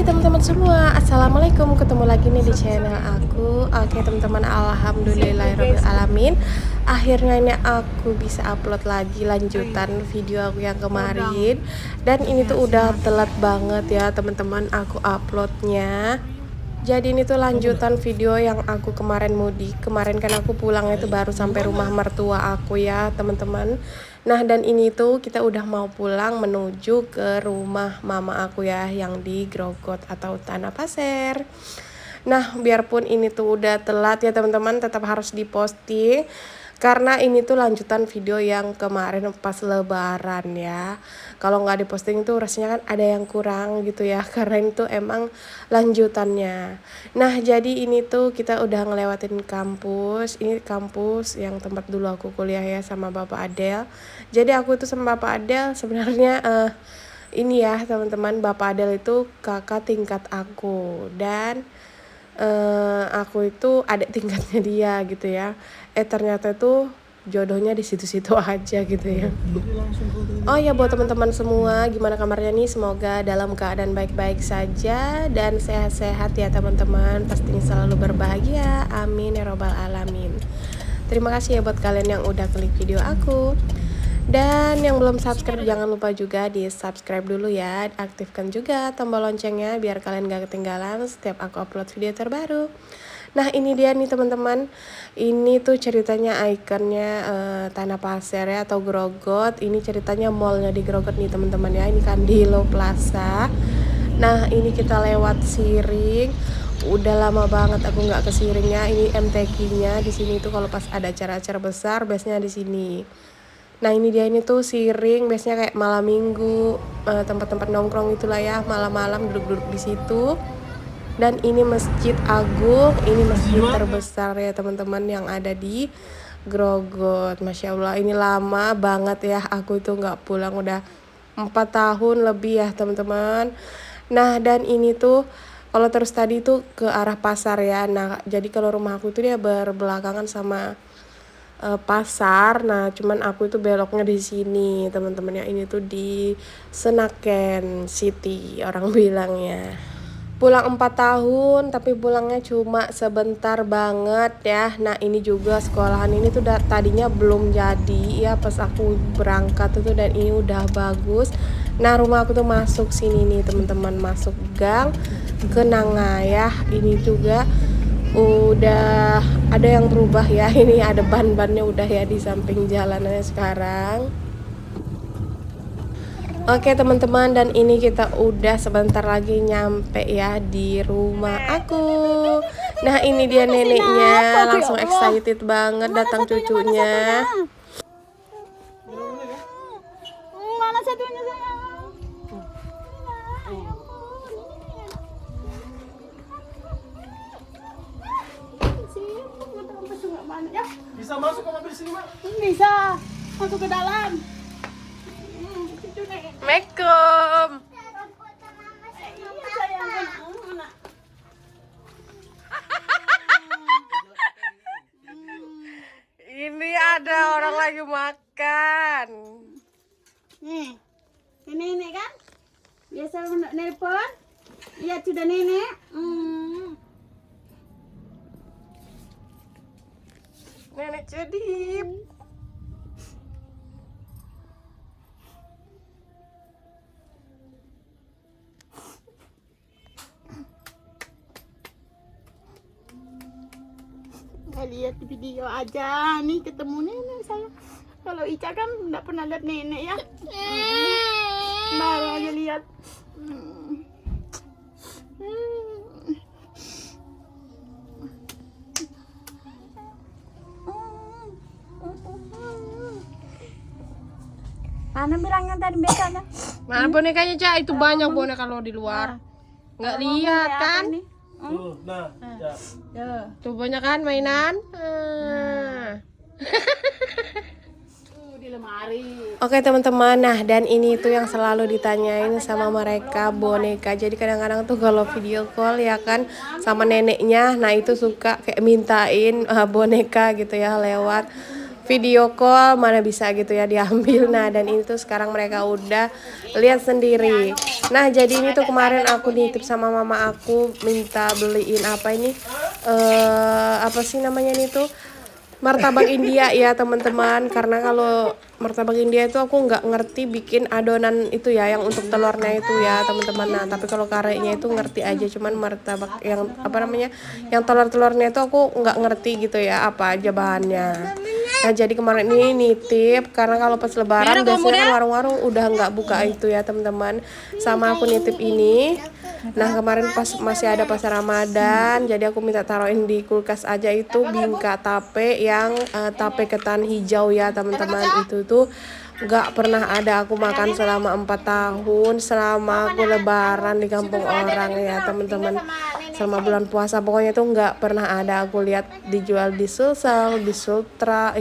Hai teman-teman semua, assalamualaikum, ketemu lagi nih di channel aku. Oke teman-teman, alhamdulillahirobbilalamin. Akhirnya ini aku bisa upload lagi lanjutan video aku yang kemarin. Dan ini tuh udah telat banget ya teman-teman aku uploadnya. Jadi ini tuh lanjutan video yang aku kemarin mudik. Kemarin kan aku pulang itu baru sampai rumah mertua aku ya teman-teman. Nah dan ini tuh kita udah mau pulang menuju ke rumah mama aku ya, yang di Grogot atau Tanah Pasir. Nah biarpun ini tuh udah telat ya teman-teman, tetap harus diposting karena ini tuh lanjutan video yang kemarin pas lebaran ya. Kalau nggak diposting tuh rasanya kan ada yang kurang gitu ya, karena itu emang lanjutannya. Nah jadi ini tuh kita udah ngelewatin kampus. Ini kampus yang tempat dulu aku kuliah ya sama Bapak Adel. Jadi aku itu sama Bapak Adel sebenarnya ini ya teman-teman, Bapak Adel itu kakak tingkat aku, dan aku itu adik tingkatnya dia gitu ya. Ternyata itu jodohnya di situ-situ aja gitu ya. Oh ya buat teman-teman semua, gimana kabarnya nih? Semoga dalam keadaan baik-baik saja dan sehat-sehat ya teman-teman. Pastinya selalu berbahagia. Amin ya robbal alamin. Terima kasih ya buat kalian yang udah klik video aku. Dan yang belum subscribe jangan lupa juga di subscribe dulu ya. Aktifkan juga tombol loncengnya biar kalian gak ketinggalan setiap aku upload video terbaru. Nah ini dia nih teman-teman. Ini tuh ceritanya ikonnya Tanah Pasir ya atau Grogot. Ini ceritanya mallnya di Grogot nih teman-teman ya. Ini kan di Low Plaza. Nah ini kita lewat Siring. Udah lama banget aku nggak ke Siringnya. Ini MTQ-nya di sini tuh kalau pas ada acara-acara besar biasanya di sini. Nah ini dia, ini tuh Siring biasanya kayak malam minggu, tempat-tempat nongkrong itulah ya, malam-malam duduk-duduk di situ. Dan ini Masjid Agung, ini masjid terbesar ya teman-teman yang ada di Grogot. Masya Allah ini lama banget ya aku itu nggak pulang, udah 4 tahun lebih ya teman-teman. Nah dan ini tuh kalau terus tadi tuh ke arah pasar ya. Nah jadi kalau rumah aku tuh dia berbelakangan sama pasar. Nah cuman aku itu beloknya di sini teman-teman ya, ini tuh di Senaken City orang bilangnya. Pulang 4 tahun tapi pulangnya cuma sebentar banget ya. Nah ini juga sekolahan ini tuh tadinya belum jadi ya pas aku berangkat itu, dan ini udah bagus. Nah rumah aku tuh masuk sini nih teman-teman, masuk gang Kenanga ya. Ini juga udah ada yang berubah ya. Ini ada ban-bannya udah ya di samping jalanannya sekarang. Oke teman-teman, dan ini kita udah sebentar lagi nyampe ya di rumah aku. Nah ini dia neneknya, langsung excited banget datang cucunya. Mana satunya sayang? Bisa masuk ke mobil sini, Mak? Bisa masuk ke dalam. Assalamualaikum. Iya sayang. Ini ada orang lagi makan. Nih, ini nenek kan? Biasa nelpon. Lihat sudah nenek. Nenek Cedip. Nggak lihat di video aja nih ketemu nenek saya. Kalau Ica kan nggak pernah lihat nenek ya. Baru aja lihat. Mana bilangnya tadi biasanya? Mana bonekanya Cak? Itu banyak boneka kalau di luar. Nggak lihat kan? Tuh, nah, ya. Tuh banyak kan mainan. Di lemari. Oke teman-teman, nah dan ini tuh yang selalu ditanyain sama mereka boneka. Jadi kadang-kadang tuh kalau video call ya kan sama neneknya, nah itu suka kayak mintain boneka gitu ya lewat video call mana bisa gitu ya diambil. Nah dan ini tuh sekarang mereka udah lihat sendiri. Nah jadi ini tuh kemarin aku nitip sama mama aku minta beliin apa ini apa sih namanya ini tuh martabak India ya teman-teman, karena kalau martabak India itu aku nggak ngerti bikin adonan itu ya yang untuk telurnya itu ya teman-teman. Nah tapi kalau karenya itu ngerti aja, cuman martabak yang apa namanya yang telur-telurnya itu aku nggak ngerti gitu ya apa aja bahannya. Nah jadi kemarin ini nitip karena kalau pas lebaran biasanya kan warung-warung udah nggak buka itu ya teman-teman, sama aku nitip ini. Nah kemarin pas masih ada pasar Ramadan, jadi aku minta taruhin di kulkas aja itu bingka tape yang tape ketan hijau ya teman-teman. Itu tuh gak pernah ada aku makan selama 4 tahun selama aku lebaran di kampung orang ya teman-teman, selama bulan puasa pokoknya tuh gak pernah ada aku lihat dijual di Sulsel, di Sultra.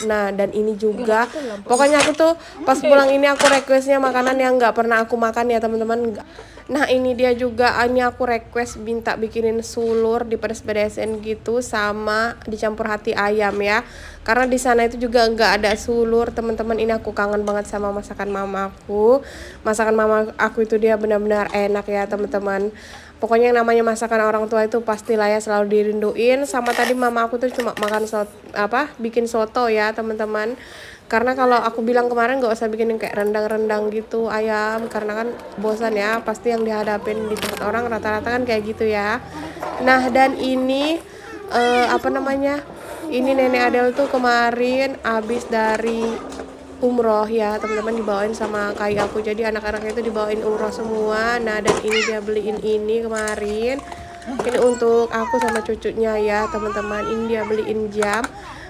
Nah dan ini juga pokoknya aku tuh pas pulang ini aku requestnya makanan yang nggak pernah aku makan ya teman-teman. Nah ini dia juga, ini aku request minta bikinin sulur di pedes-pedesin gitu sama dicampur hati ayam ya, karena di sana itu juga nggak ada sulur teman-teman. Ini aku kangen banget sama masakan mama aku. Masakan mama aku itu dia benar-benar enak ya teman-teman. Pokoknya yang namanya masakan orang tua itu pastilah ya selalu dirinduin. Sama tadi mama aku tuh cuma makan bikin soto ya teman-teman. Karena kalau aku bilang kemarin gak usah bikin yang kayak rendang-rendang gitu ayam, karena kan bosan ya, pasti yang dihadapin di tempat orang rata-rata kan kayak gitu ya. Nah dan ini apa namanya, ini nenek Adel tuh kemarin abis dari umroh ya teman-teman, dibawain sama kakak aku, jadi anak-anaknya itu dibawain umroh semua. Nah dan ini dia beliin ini kemarin, ini untuk aku sama cucunya ya teman-teman. Ini dia beliin jam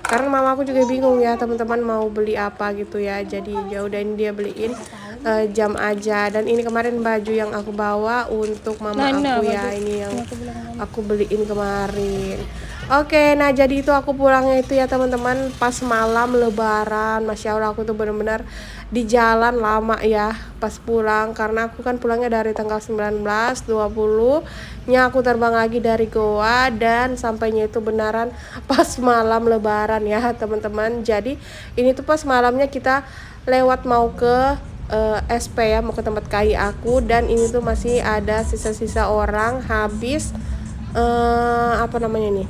karena mama aku juga bingung ya teman-teman mau beli apa gitu ya, jadi ya udah ini dia beliin jam aja. Dan ini kemarin baju yang aku bawa untuk mama aku ya, ini yang aku beliin kemarin. Oke, nah jadi itu aku pulangnya itu ya teman-teman pas malam lebaran. Masya Allah aku tuh bener-bener di jalan lama ya pas pulang, karena aku kan pulangnya dari tanggal 19, 20 nya aku terbang lagi dari Goa, dan sampainya itu benaran pas malam lebaran ya teman-teman. Jadi ini tuh pas malamnya kita lewat mau ke SP ya, mau ke tempat kai aku, dan ini tuh masih ada sisa-sisa orang habis apa namanya nih,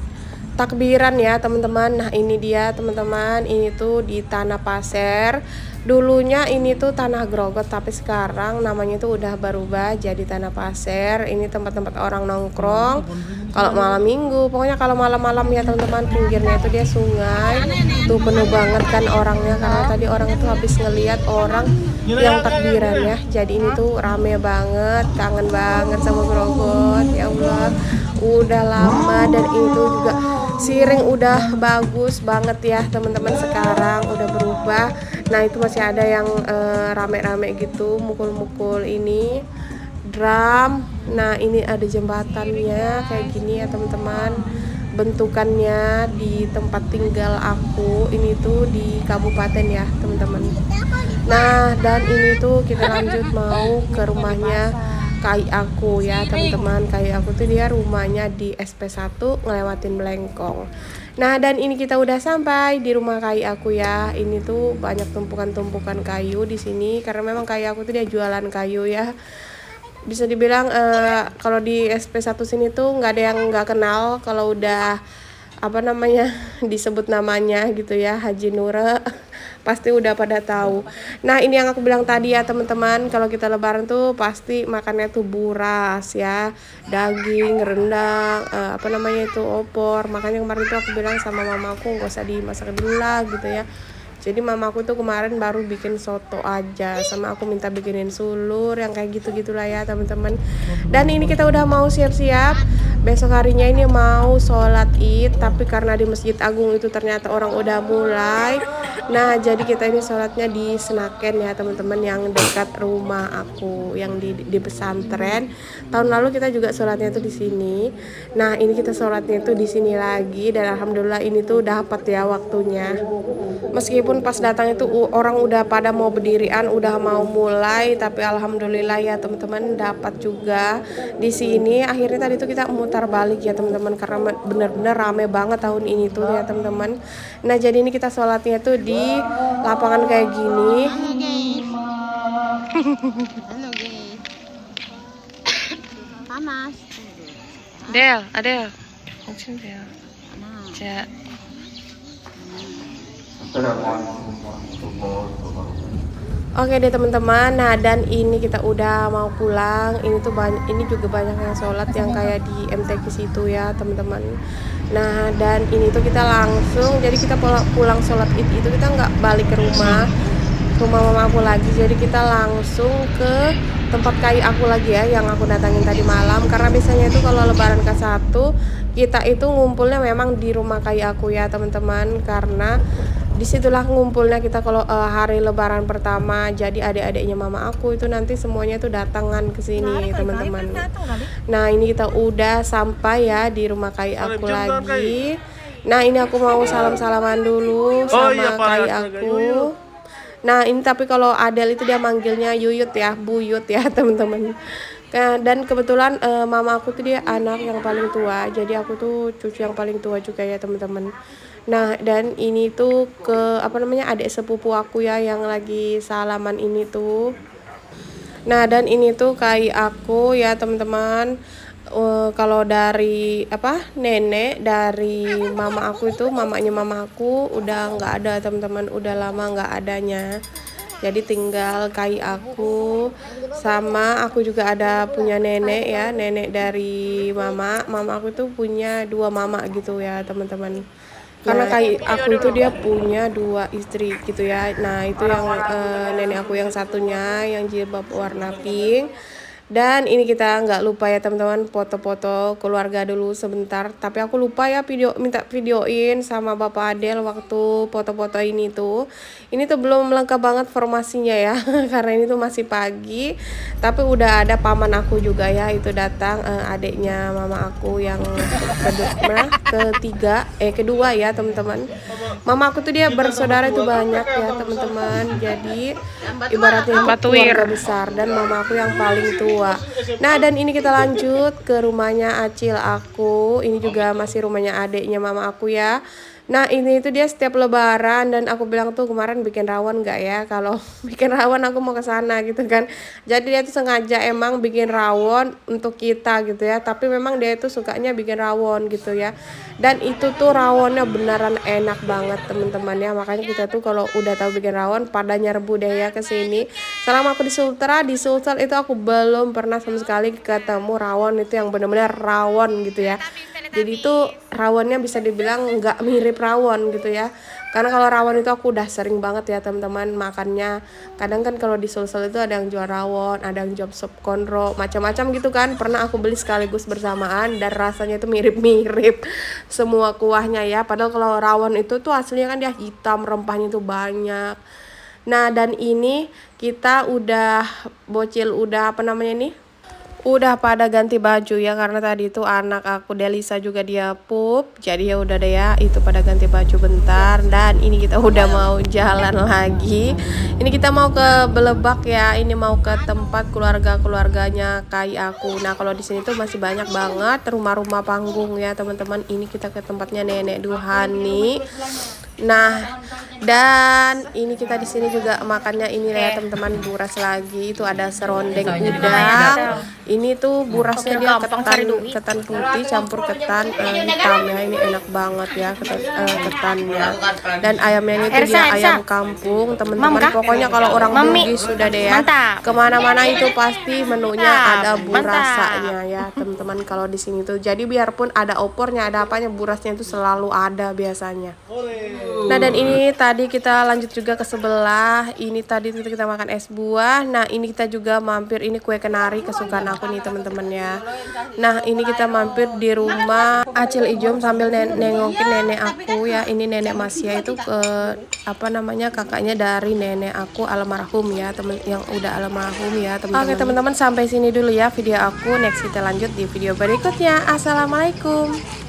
takbiran ya teman-teman. Nah ini dia teman-teman, ini tuh di Tanah Pasir. Dulunya ini tuh Tanah Grogot, tapi sekarang namanya tuh udah berubah jadi Tanah Pasir. Ini tempat-tempat orang nongkrong kalau malam minggu. Pokoknya kalau malam-malam ya teman-teman, pinggirnya itu dia sungai. Tuh penuh banget kan orangnya, karena tadi orang itu habis ngelihat orang yang takbiran ya. Jadi ini tuh rame banget, kangen banget sama Grogot. Ya Allah, udah lama. Dan itu juga Siring udah bagus banget ya teman-teman, sekarang udah berubah. Nah itu masih ada yang rame-rame gitu, mukul-mukul ini drum. Nah ini ada jembatannya kayak gini ya teman-teman, bentukannya di tempat tinggal aku ini tuh di kabupaten ya teman-teman. Nah dan ini tuh kita lanjut mau ke rumahnya kai aku ya teman-teman. Kai aku tuh dia rumahnya di SP1 ngelewatin Blengkong. Nah dan ini kita udah sampai di rumah kai aku ya. Ini tuh banyak tumpukan-tumpukan kayu di sini, karena memang kai aku tuh dia jualan kayu ya. Bisa dibilang kalau di SP1 sini tuh nggak ada yang nggak kenal kalau udah apa namanya disebut namanya gitu ya, Haji Nura, pasti udah pada tahu. Nah ini yang aku bilang tadi ya teman-teman, kalau kita lebaran tuh pasti makannya tuh buras ya, daging, rendang, apa namanya itu opor. Makanya kemarin tuh aku bilang sama mamaku nggak usah dimasak dulu lah gitu ya. Jadi mamaku tuh kemarin baru bikin soto aja, sama aku minta bikinin sulur yang kayak gitu-gitulah ya teman-teman. Dan ini kita udah mau siap-siap, besok harinya ini mau sholat Id, tapi karena di Masjid Agung itu ternyata orang udah mulai, Nah, jadi kita ini sholatnya di Senaken ya teman-teman, yang dekat rumah aku yang di pesantren. Tahun lalu kita juga sholatnya itu di sini. Nah, ini kita sholatnya itu di sini lagi, dan alhamdulillah ini tuh dapat ya waktunya. Meskipun pas datang itu orang udah pada mau berdirian, udah mau mulai, tapi alhamdulillah ya teman-teman dapat juga di sini. Akhirnya tadi tuh kita mutar balik ya teman-teman, karena bener-bener rame banget tahun ini tuh ya teman-teman. Nah, jadi ini kita sholatnya tuh di lapangan kayak gini. Halo guys. Panas. Del, Adel. Del. Cak. Oke deh teman-teman, nah dan ini kita udah mau pulang. Ini tuh ini juga banyak yang sholat yang kayak di MTQ situ ya teman-teman. Nah dan ini tuh kita langsung, jadi kita pulang sholat itu kita nggak balik ke rumah mama aku lagi, jadi kita langsung ke tempat kai aku lagi ya, yang aku datangin tadi malam. Karena biasanya itu kalau lebaran ke-1 kita itu ngumpulnya memang di rumah kai aku ya teman-teman, karena disitulah ngumpulnya kita kalau hari lebaran pertama. Jadi adik-adiknya mama aku itu nanti semuanya tuh datangan ke sini teman-teman. Nah ini kita udah sampai ya di rumah kai aku lagi. Nah ini aku mau salam-salaman dulu sama kai aku. Nah ini tapi kalau Adel itu dia manggilnya Yuyut ya, Buyut ya teman-teman. Dan kebetulan mama aku tuh dia anak yang paling tua, jadi aku tuh cucu yang paling tua juga ya teman-teman. Nah dan ini tuh adik sepupu aku ya yang lagi salaman ini tuh. Nah dan ini tuh kai aku ya teman-teman. Kalau dari nenek dari mama aku itu, mamanya mama aku udah nggak ada teman-teman, udah lama nggak adanya. Jadi tinggal kai aku, sama aku juga ada punya nenek ya, nenek dari mama aku itu punya 2 mama gitu ya teman-teman. Karena kai aku itu dia punya 2 istri gitu ya. Nah itu yang nenek aku yang satunya yang jilbab warna pink. Dan ini kita nggak lupa ya teman-teman, foto-foto keluarga dulu sebentar. Tapi aku lupa ya minta videoin sama Bapak Adel waktu foto-foto ini tuh. Ini tuh belum lengkap banget formasinya ya karena ini tuh masih pagi. Tapi udah ada paman aku juga ya, itu datang adiknya mama aku yang kedua ya teman-teman. Mama aku tuh dia bersaudara itu banyak ya teman-teman. Jadi ibaratnya keluarga besar, dan mama aku yang paling tua. Nah dan ini kita lanjut ke rumahnya Acil aku. Ini juga masih rumahnya adiknya mama aku ya. Nah ini itu dia setiap lebaran, dan aku bilang tuh kemarin bikin rawon nggak ya, kalau bikin rawon aku mau ke sana gitu kan. Jadi dia tuh sengaja emang bikin rawon untuk kita gitu ya, tapi memang dia itu sukanya bikin rawon gitu ya. Dan itu tuh rawonnya beneran enak banget teman-teman ya, makanya kita tuh kalau udah tahu bikin rawon pada nyerbu deh ya ke sini. Selama aku di Sulsel itu aku belum pernah sama sekali ketemu rawon itu yang bener-bener rawon gitu ya. Jadi itu rawonnya bisa dibilang nggak mirip rawon gitu ya. Karena kalau rawon itu aku udah sering banget ya teman-teman makannya. Kadang kan kalau di Sulsel itu ada yang jual rawon, ada yang jual sop konro, macam-macam gitu kan. Pernah aku beli sekaligus bersamaan, dan rasanya itu mirip-mirip semua kuahnya ya. Padahal kalau rawon itu tuh aslinya kan dia hitam, rempahnya itu banyak. Nah dan ini kita udah udah pada ganti baju ya, karena tadi itu anak aku Delisa juga dia pup. Jadi ya udah deh ya, itu pada ganti baju bentar. Dan ini kita udah mau jalan lagi. Ini kita mau ke Belebak ya. Ini mau ke tempat keluarganya kai aku. Nah kalau di sini tuh masih banyak banget rumah-rumah panggung ya teman-teman. Ini kita ke tempatnya nenek Duhani. Nah dan ini kita di sini juga makannya ini ya teman-teman, buras lagi. Itu ada serondeng udang. Ini tuh burasnya dia ketan putih campur ketan hitam ya. Ini enak banget ya ketannya. Dan ayamnya itu dia ayam kampung teman-teman. Pokoknya kalau orang Bugis sudah deh ya, kemana-mana itu pasti menunya ada burasanya ya teman-teman kalau di sini tuh. Jadi biarpun ada opornya, ada apanya, burasnya itu selalu ada biasanya. Nah, dan ini tadi kita lanjut juga ke sebelah. Ini tadi kita makan es buah. Nah, ini kita juga mampir, ini kue kenari kesukaan aku nih teman-temannya. Nah, ini kita mampir di rumah Acil Ijom sambil nengokin nenek aku ya. Ini nenek Masya itu kakaknya dari nenek aku almarhum ya, temen yang udah almarhum ya teman-teman. Oke teman-teman, sampai sini dulu ya video aku. Next kita lanjut di video berikutnya. Assalamualaikum.